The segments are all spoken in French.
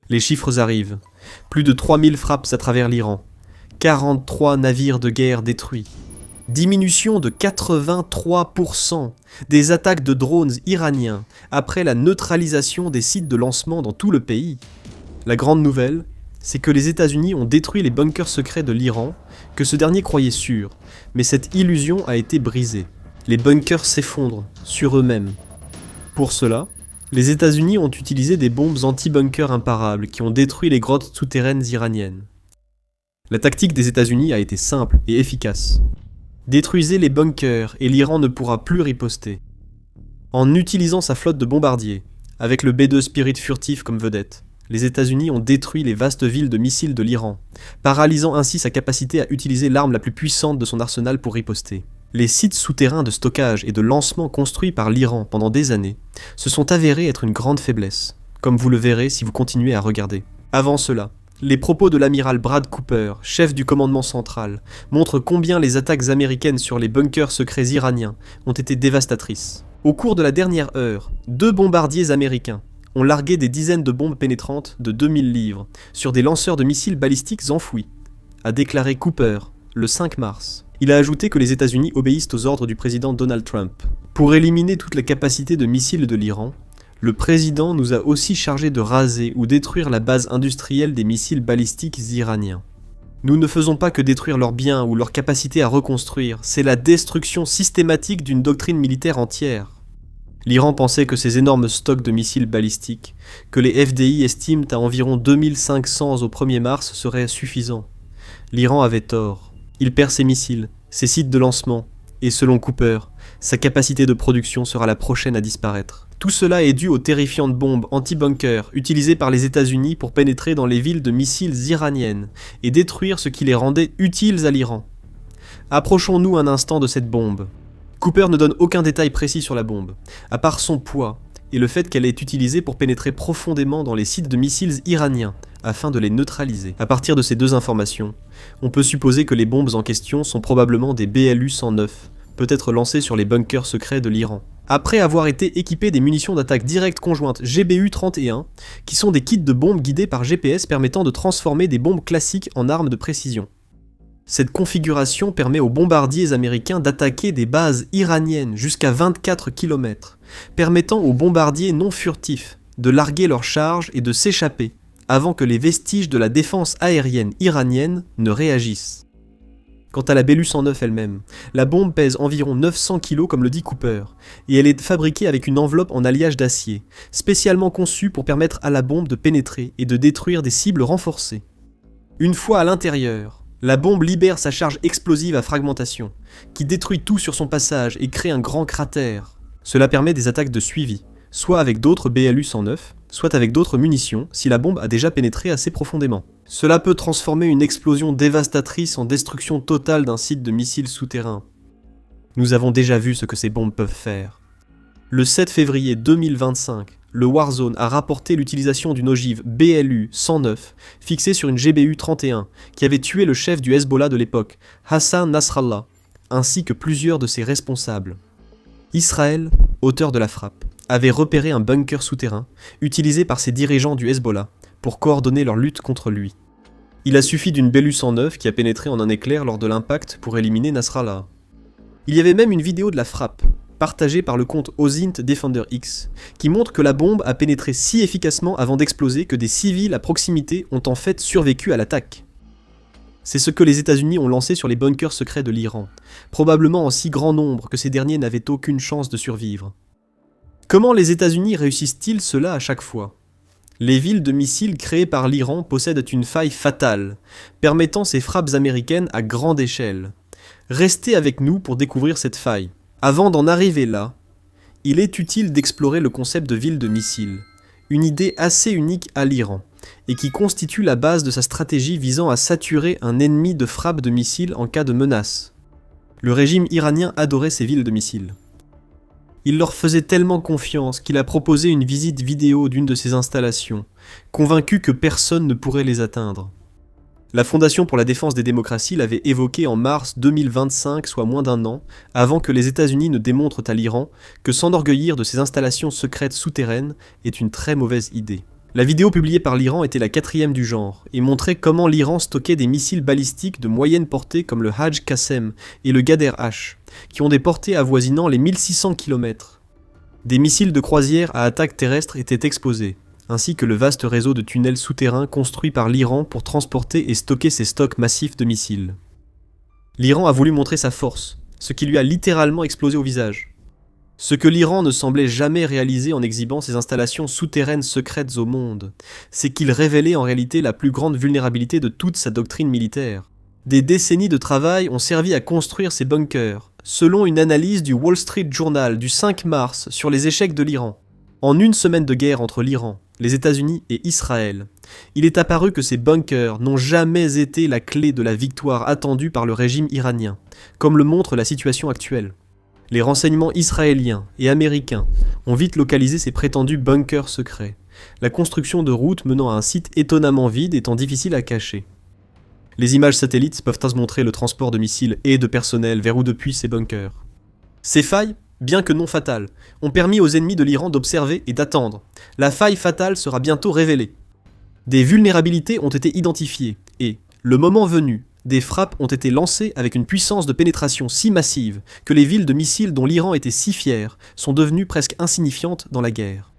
Les chiffres arrivent. Plus de 3000 frappes à travers l'Iran. 43 navires de guerre détruits. Diminution de 83% des attaques de drones iraniens après la neutralisation des sites de lancement dans tout le pays. La grande nouvelle, c'est que les États-Unis ont détruit les bunkers secrets de l'Iran, que ce dernier croyait sûrs, mais cette illusion a été brisée. Les bunkers s'effondrent sur eux-mêmes. Pour cela, les États-Unis ont utilisé des bombes anti-bunkers imparables qui ont détruit les grottes souterraines iraniennes. La tactique des États-Unis a été simple et efficace. Détruisez les bunkers et l'Iran ne pourra plus riposter. En utilisant sa flotte de bombardiers, avec le B-2 Spirit furtif comme vedette, les États-Unis ont détruit les vastes villes de missiles de l'Iran, paralysant ainsi sa capacité à utiliser l'arme la plus puissante de son arsenal pour riposter. Les sites souterrains de stockage et de lancement construits par l'Iran pendant des années se sont avérés être une grande faiblesse, comme vous le verrez si vous continuez à regarder. Avant cela, les propos de l'amiral Brad Cooper, chef du commandement central, montrent combien les attaques américaines sur les bunkers secrets iraniens ont été dévastatrices. Au cours de la dernière heure, 2 bombardiers américains ont largué des dizaines de bombes pénétrantes de 2000 livres sur des lanceurs de missiles balistiques enfouis, a déclaré Cooper le 5 mars. Il a ajouté que les États-Unis obéissent aux ordres du président Donald Trump. Pour éliminer toute la capacité de missiles de l'Iran, le président nous a aussi chargé de raser ou détruire la base industrielle des missiles balistiques iraniens. Nous ne faisons pas que détruire leurs biens ou leur capacité à reconstruire, c'est la destruction systématique d'une doctrine militaire entière. L'Iran pensait que ces énormes stocks de missiles balistiques, que les FDI estiment à environ 2500 au 1er mars, seraient suffisants. L'Iran avait tort. Il perd ses missiles, ses sites de lancement, et selon Cooper, sa capacité de production sera la prochaine à disparaître. Tout cela est dû aux terrifiantes bombes anti-bunkers utilisées par les États-Unis pour pénétrer dans les villes de missiles iraniennes et détruire ce qui les rendait utiles à l'Iran. Approchons-nous un instant de cette bombe. Cooper ne donne aucun détail précis sur la bombe, à part son poids et le fait qu'elle est utilisée pour pénétrer profondément dans les sites de missiles iraniens, afin de les neutraliser. À partir de ces 2 informations, on peut supposer que les bombes en question sont probablement des BLU-109, peut-être lancées sur les bunkers secrets de l'Iran. Après avoir été équipées des munitions d'attaque directe conjointe GBU-31, qui sont des kits de bombes guidés par GPS permettant de transformer des bombes classiques en armes de précision. Cette configuration permet aux bombardiers américains d'attaquer des bases iraniennes jusqu'à 24 km, permettant aux bombardiers non furtifs de larguer leurs charges et de s'échapper, avant que les vestiges de la défense aérienne iranienne ne réagissent. Quant à la BLU-109 elle-même, la bombe pèse environ 900 kg comme le dit Cooper, et elle est fabriquée avec une enveloppe en alliage d'acier, spécialement conçue pour permettre à la bombe de pénétrer et de détruire des cibles renforcées. Une fois à l'intérieur, la bombe libère sa charge explosive à fragmentation, qui détruit tout sur son passage et crée un grand cratère. Cela permet des attaques de suivi, soit avec d'autres BLU-109, soit avec d'autres munitions si la bombe a déjà pénétré assez profondément. Cela peut transformer une explosion dévastatrice en destruction totale d'un site de missiles souterrains. Nous avons déjà vu ce que ces bombes peuvent faire. Le 7 février 2025, le Warzone a rapporté l'utilisation d'une ogive BLU-109 fixée sur une GBU-31 qui avait tué le chef du Hezbollah de l'époque, Hassan Nasrallah, ainsi que plusieurs de ses responsables. Israël, auteur de la frappe, avait repéré un bunker souterrain utilisé par ses dirigeants du Hezbollah pour coordonner leur lutte contre lui. Il a suffi d'une BLU-109 qui a pénétré en un éclair lors de l'impact pour éliminer Nasrallah. Il y avait même une vidéo de la frappe, partagée par le compte OSINT Defender X, qui montre que la bombe a pénétré si efficacement avant d'exploser que des civils à proximité ont en fait survécu à l'attaque. C'est ce que les États-Unis ont lancé sur les bunkers secrets de l'Iran, probablement en si grand nombre que ces derniers n'avaient aucune chance de survivre. Comment les États-Unis réussissent-ils cela à chaque fois ? Les villes de missiles créées par l'Iran possèdent une faille fatale, permettant ces frappes américaines à grande échelle. Restez avec nous pour découvrir cette faille. Avant d'en arriver là, il est utile d'explorer le concept de ville de missiles, une idée assez unique à l'Iran, et qui constitue la base de sa stratégie visant à saturer un ennemi de frappe de missiles en cas de menace. Le régime iranien adorait ces villes de missiles. Il leur faisait tellement confiance qu'il a proposé une visite vidéo d'une de ses installations, convaincu que personne ne pourrait les atteindre. La Fondation pour la défense des démocraties l'avait évoqué en mars 2025, soit moins d'un an, avant que les États-Unis ne démontrent à l'Iran que s'enorgueillir de ses installations secrètes souterraines est une très mauvaise idée. La vidéo publiée par l'Iran était la 4e du genre et montrait comment l'Iran stockait des missiles balistiques de moyenne portée comme le Hajj Qasem et le Ghader H, qui ont des portées avoisinant les 1600 km. Des missiles de croisière à attaque terrestre étaient exposés, ainsi que le vaste réseau de tunnels souterrains construits par l'Iran pour transporter et stocker ses stocks massifs de missiles. L'Iran a voulu montrer sa force, ce qui lui a littéralement explosé au visage. Ce que l'Iran ne semblait jamais réaliser en exhibant ses installations souterraines secrètes au monde, c'est qu'il révélait en réalité la plus grande vulnérabilité de toute sa doctrine militaire. Des décennies de travail ont servi à construire ces bunkers, selon une analyse du Wall Street Journal du 5 mars sur les échecs de l'Iran. En une semaine de guerre entre l'Iran, les États-Unis et Israël, il est apparu que ces bunkers n'ont jamais été la clé de la victoire attendue par le régime iranien, comme le montre la situation actuelle. Les renseignements israéliens et américains ont vite localisé ces prétendus bunkers secrets, la construction de routes menant à un site étonnamment vide étant difficile à cacher. Les images satellites peuvent ainsi montrer le transport de missiles et de personnel vers ou depuis ces bunkers. Ces failles, bien que non fatales, ont permis aux ennemis de l'Iran d'observer et d'attendre. La faille fatale sera bientôt révélée. Des vulnérabilités ont été identifiées et, le moment venu, des frappes ont été lancées avec une puissance de pénétration si massive que les villes de missiles dont l'Iran était si fier sont devenues presque insignifiantes dans la guerre.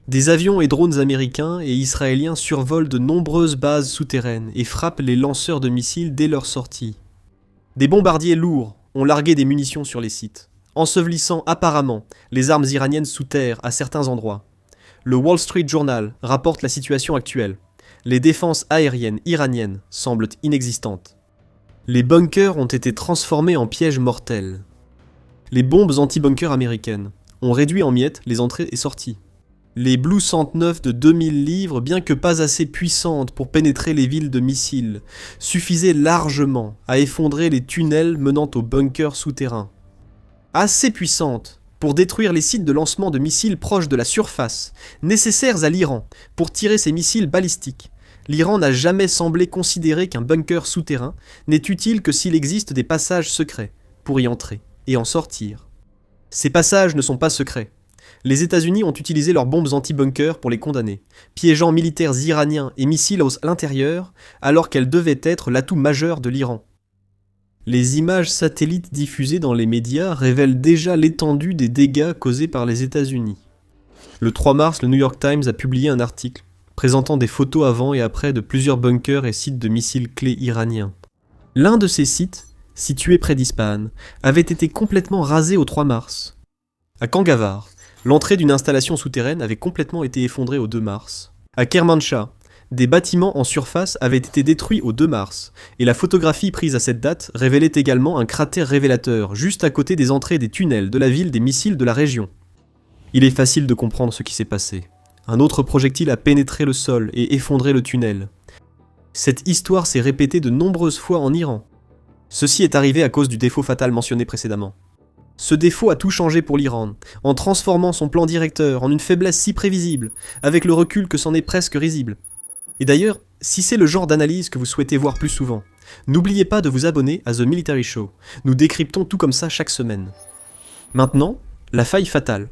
Des avions et drones américains et israéliens survolent de nombreuses bases souterraines et frappent les lanceurs de missiles dès leur sortie. Des bombardiers lourds ont largué des munitions sur les sites, ensevelissant apparemment les armes iraniennes sous terre à certains endroits. Le Wall Street Journal rapporte la situation actuelle. Les défenses aériennes iraniennes semblent inexistantes. Les bunkers ont été transformés en pièges mortels. Les bombes anti-bunkers américaines ont réduit en miettes les entrées et sorties. Les Blue 109 de 2000 livres, bien que pas assez puissantes pour pénétrer les villes de missiles, suffisaient largement à effondrer les tunnels menant aux bunkers souterrains. Assez puissantes pour détruire les sites de lancement de missiles proches de la surface, nécessaires à l'Iran pour tirer ses missiles balistiques. L'Iran n'a jamais semblé considérer qu'un bunker souterrain n'est utile que s'il existe des passages secrets pour y entrer et en sortir. Ces passages ne sont pas secrets. Les États-Unis ont utilisé leurs bombes anti-bunker pour les condamner, piégeant militaires iraniens et missiles à l'intérieur alors qu'elles devaient être l'atout majeur de l'Iran. Les images satellites diffusées dans les médias révèlent déjà l'étendue des dégâts causés par les États-Unis. Le 3 mars, le New York Times a publié un article présentant des photos avant et après de plusieurs bunkers et sites de missiles clés iraniens. L'un de ces sites, situé près d'Ispahan, avait été complètement rasé au 3 mars. À Kangavar, l'entrée d'une installation souterraine avait complètement été effondrée au 2 mars. À Kermanshah, des bâtiments en surface avaient été détruits au 2 mars, et la photographie prise à cette date révélait également un cratère révélateur juste à côté des entrées des tunnels de la ville des missiles de la région. Il est facile de comprendre ce qui s'est passé. Un autre projectile a pénétré le sol et effondré le tunnel. Cette histoire s'est répétée de nombreuses fois en Iran. Ceci est arrivé à cause du défaut fatal mentionné précédemment. Ce défaut a tout changé pour l'Iran, en transformant son plan directeur en une faiblesse si prévisible, avec le recul que c'en est presque risible. Et d'ailleurs, si c'est le genre d'analyse que vous souhaitez voir plus souvent, n'oubliez pas de vous abonner à The Military Show. Nous décryptons tout comme ça chaque semaine. Maintenant, la faille fatale.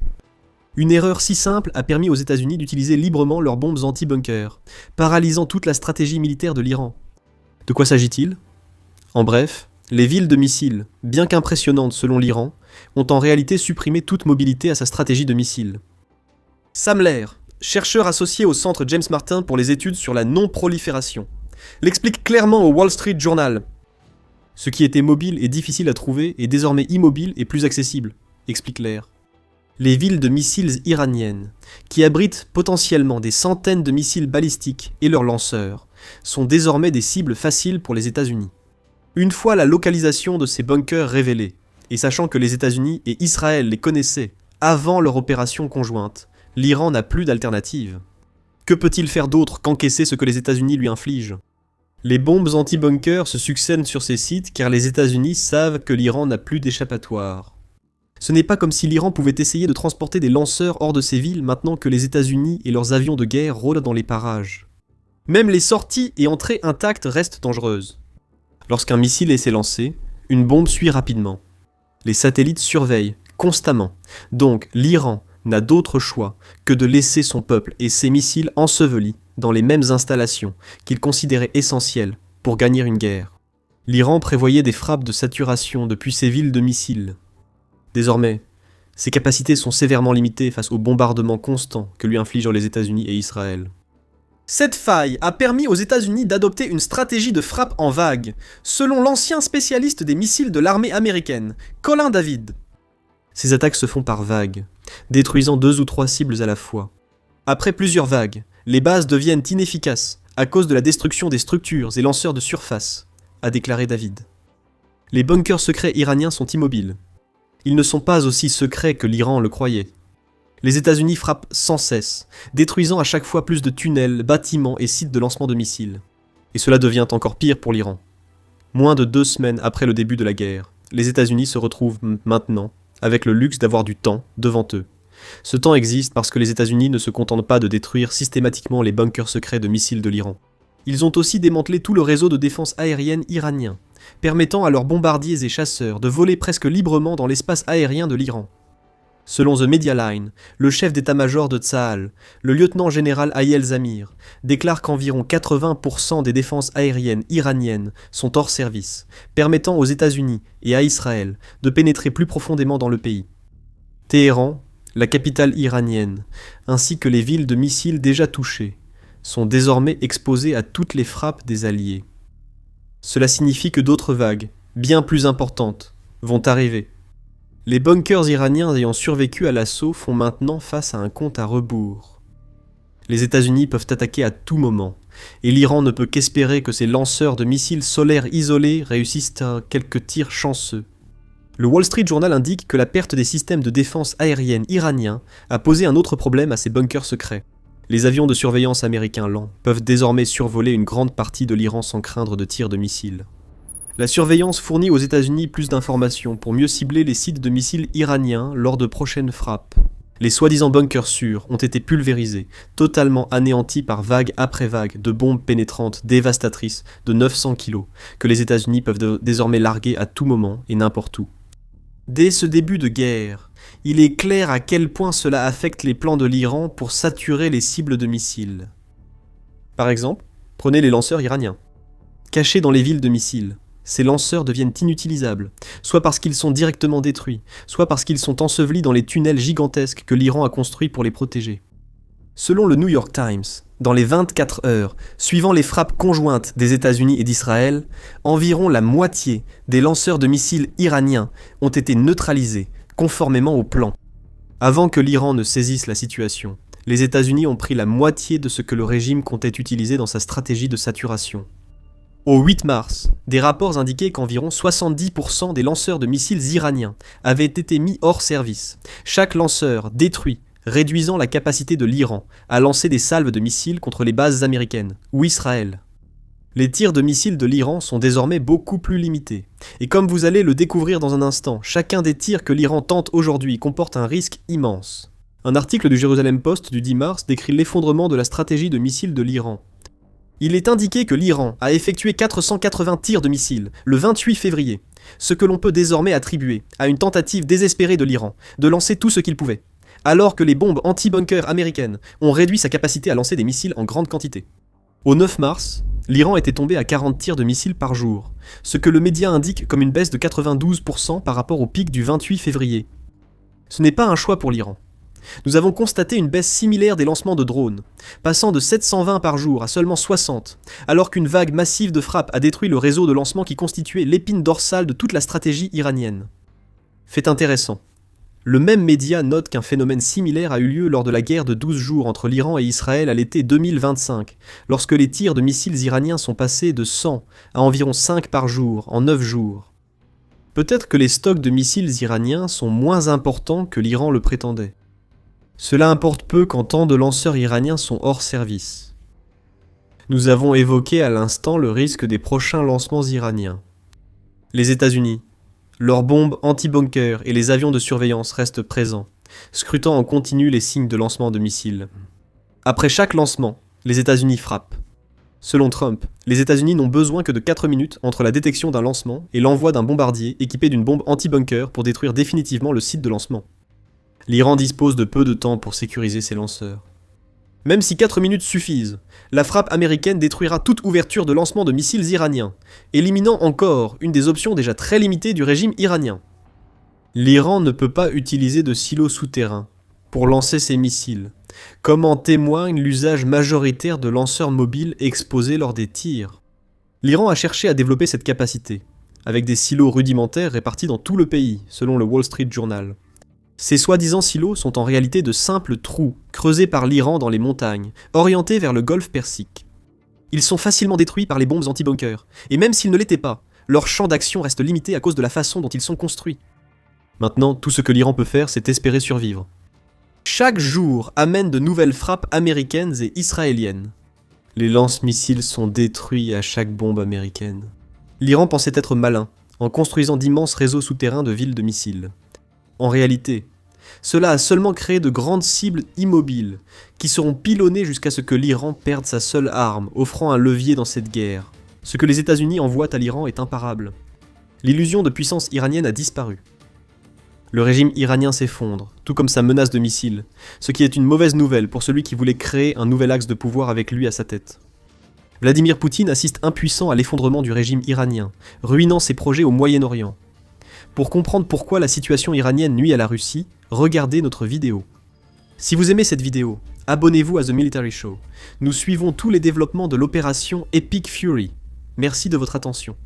Une erreur si simple a permis aux États-Unis d'utiliser librement leurs bombes anti-bunker, paralysant toute la stratégie militaire de l'Iran. De quoi s'agit-il ? En bref, les villes de missiles, bien qu'impressionnantes selon l'Iran, ont en réalité supprimé toute mobilité à sa stratégie de missiles. Sam Lair, chercheur associé au centre James Martin pour les études sur la non-prolifération, l'explique clairement au Wall Street Journal. Ce qui était mobile et difficile à trouver est désormais immobile et plus accessible, explique Lair. Les villes de missiles iraniennes, qui abritent potentiellement des centaines de missiles balistiques et leurs lanceurs, sont désormais des cibles faciles pour les États-Unis. Une fois la localisation de ces bunkers révélée, et sachant que les États-Unis et Israël les connaissaient avant leur opération conjointe, l'Iran n'a plus d'alternative. Que peut-il faire d'autre qu'encaisser ce que les États-Unis lui infligent ? Les bombes anti-bunkers se succèdent sur ces sites car les États-Unis savent que l'Iran n'a plus d'échappatoire. Ce n'est pas comme si l'Iran pouvait essayer de transporter des lanceurs hors de ces villes maintenant que les États-Unis et leurs avions de guerre rôdent dans les parages. Même les sorties et entrées intactes restent dangereuses. Lorsqu'un missile essaie lancé, une bombe suit rapidement. Les satellites surveillent, constamment. Donc l'Iran n'a d'autre choix que de laisser son peuple et ses missiles ensevelis dans les mêmes installations qu'il considérait essentielles pour gagner une guerre. L'Iran prévoyait des frappes de saturation depuis ses villes de missiles. Désormais, ses capacités sont sévèrement limitées face aux bombardements constants que lui infligent les États-Unis et Israël. Cette faille a permis aux États-Unis d'adopter une stratégie de frappe en vague, selon l'ancien spécialiste des missiles de l'armée américaine, Colin David. Ces attaques se font par vagues, détruisant 2 ou 3 cibles à la fois. Après plusieurs vagues, les bases deviennent inefficaces à cause de la destruction des structures et lanceurs de surface, a déclaré David. Les bunkers secrets iraniens sont immobiles. Ils ne sont pas aussi secrets que l'Iran le croyait. Les États-Unis frappent sans cesse, détruisant à chaque fois plus de tunnels, bâtiments et sites de lancement de missiles. Et cela devient encore pire pour l'Iran. Moins de 2 semaines après le début de la guerre, les États-Unis se retrouvent maintenant avec le luxe d'avoir du temps devant eux. Ce temps existe parce que les États-Unis ne se contentent pas de détruire systématiquement les bunkers secrets de missiles de l'Iran. Ils ont aussi démantelé tout le réseau de défense aérienne iranien, permettant à leurs bombardiers et chasseurs de voler presque librement dans l'espace aérien de l'Iran. Selon The Media Line, le chef d'état-major de Tsahal, le lieutenant-général Ayel Zamir, déclare qu'environ 80% des défenses aériennes iraniennes sont hors service, permettant aux États-Unis et à Israël de pénétrer plus profondément dans le pays. Téhéran, la capitale iranienne, ainsi que les villes de missiles déjà touchées, sont désormais exposées à toutes les frappes des Alliés. Cela signifie que d'autres vagues, bien plus importantes, vont arriver. Les bunkers iraniens ayant survécu à l'assaut font maintenant face à un compte à rebours. Les États-Unis peuvent attaquer à tout moment, et l'Iran ne peut qu'espérer que ses lanceurs de missiles solaires isolés réussissent à quelques tirs chanceux. Le Wall Street Journal indique que la perte des systèmes de défense aérienne iraniens a posé un autre problème à ces bunkers secrets. Les avions de surveillance américains lents peuvent désormais survoler une grande partie de l'Iran sans craindre de tirs de missiles. La surveillance fournit aux États-Unis plus d'informations pour mieux cibler les sites de missiles iraniens lors de prochaines frappes. Les soi-disant bunkers sûrs ont été pulvérisés, totalement anéantis par vague après vague de bombes pénétrantes dévastatrices de 900 kg que les États-Unis peuvent désormais larguer à tout moment et n'importe où. Dès ce début de guerre, il est clair à quel point cela affecte les plans de l'Iran pour saturer les cibles de missiles. Par exemple, prenez les lanceurs iraniens. Cachés dans les villes de missiles, ces lanceurs deviennent inutilisables, soit parce qu'ils sont directement détruits, soit parce qu'ils sont ensevelis dans les tunnels gigantesques que l'Iran a construits pour les protéger. Selon le New York Times, dans les 24 heures suivant les frappes conjointes des États-Unis et d'Israël, environ la moitié des lanceurs de missiles iraniens ont été neutralisés, conformément au plan. Avant que l'Iran ne saisisse la situation, les États-Unis ont pris la moitié de ce que le régime comptait utiliser dans sa stratégie de saturation. Au 8 mars, des rapports indiquaient qu'environ 70% des lanceurs de missiles iraniens avaient été mis hors service, chaque lanceur détruit, réduisant la capacité de l'Iran à lancer des salves de missiles contre les bases américaines ou Israël. Les tirs de missiles de l'Iran sont désormais beaucoup plus limités, et comme vous allez le découvrir dans un instant, chacun des tirs que l'Iran tente aujourd'hui comporte un risque immense. Un article du Jerusalem Post du 10 mars décrit l'effondrement de la stratégie de missiles de l'Iran. Il est indiqué que l'Iran a effectué 480 tirs de missiles le 28 février, ce que l'on peut désormais attribuer à une tentative désespérée de l'Iran de lancer tout ce qu'il pouvait, alors que les bombes anti-bunker américaines ont réduit sa capacité à lancer des missiles en grande quantité. Au 9 mars, l'Iran était tombé à 40 tirs de missiles par jour, ce que le média indique comme une baisse de 92% par rapport au pic du 28 février. Ce n'est pas un choix pour l'Iran. Nous avons constaté une baisse similaire des lancements de drones, passant de 720 par jour à seulement 60, alors qu'une vague massive de frappes a détruit le réseau de lancement qui constituait l'épine dorsale de toute la stratégie iranienne. Fait intéressant. Le même média note qu'un phénomène similaire a eu lieu lors de la guerre de 12 jours entre l'Iran et Israël à l'été 2025, lorsque les tirs de missiles iraniens sont passés de 100 à environ 5 par jour en 9 jours. Peut-être que les stocks de missiles iraniens sont moins importants que l'Iran le prétendait. Cela importe peu quand tant de lanceurs iraniens sont hors service. Nous avons évoqué à l'instant le risque des prochains lancements iraniens. Les États-Unis, leurs bombes anti-bunker et les avions de surveillance restent présents, scrutant en continu les signes de lancement de missiles. Après chaque lancement, les États-Unis frappent. Selon Trump, les États-Unis n'ont besoin que de 4 minutes entre la détection d'un lancement et l'envoi d'un bombardier équipé d'une bombe anti-bunker pour détruire définitivement le site de lancement. L'Iran dispose de peu de temps pour sécuriser ses lanceurs. Même si 4 minutes suffisent, la frappe américaine détruira toute ouverture de lancement de missiles iraniens, éliminant encore une des options déjà très limitées du régime iranien. L'Iran ne peut pas utiliser de silos souterrains pour lancer ses missiles, comme en témoigne l'usage majoritaire de lanceurs mobiles exposés lors des tirs. L'Iran a cherché à développer cette capacité, avec des silos rudimentaires répartis dans tout le pays, selon le Wall Street Journal. Ces soi-disant silos sont en réalité de simples trous creusés par l'Iran dans les montagnes, orientés vers le golfe Persique. Ils sont facilement détruits par les bombes anti-bunkers, et même s'ils ne l'étaient pas, leur champ d'action reste limité à cause de la façon dont ils sont construits. Maintenant, tout ce que l'Iran peut faire, c'est espérer survivre. Chaque jour amène de nouvelles frappes américaines et israéliennes. Les lance-missiles sont détruits à chaque bombe américaine. L'Iran pensait être malin, en construisant d'immenses réseaux souterrains de villes de missiles. En réalité, cela a seulement créé de grandes cibles immobiles, qui seront pilonnées jusqu'à ce que l'Iran perde sa seule arme, offrant un levier dans cette guerre. Ce que les États-Unis envoient à l'Iran est imparable. L'illusion de puissance iranienne a disparu. Le régime iranien s'effondre, tout comme sa menace de missiles, ce qui est une mauvaise nouvelle pour celui qui voulait créer un nouvel axe de pouvoir avec lui à sa tête. Vladimir Poutine assiste impuissant à l'effondrement du régime iranien, ruinant ses projets au Moyen-Orient. Pour comprendre pourquoi la situation iranienne nuit à la Russie, regardez notre vidéo. Si vous aimez cette vidéo, abonnez-vous à The Military Show. Nous suivons tous les développements de l'opération Epic Fury. Merci de votre attention.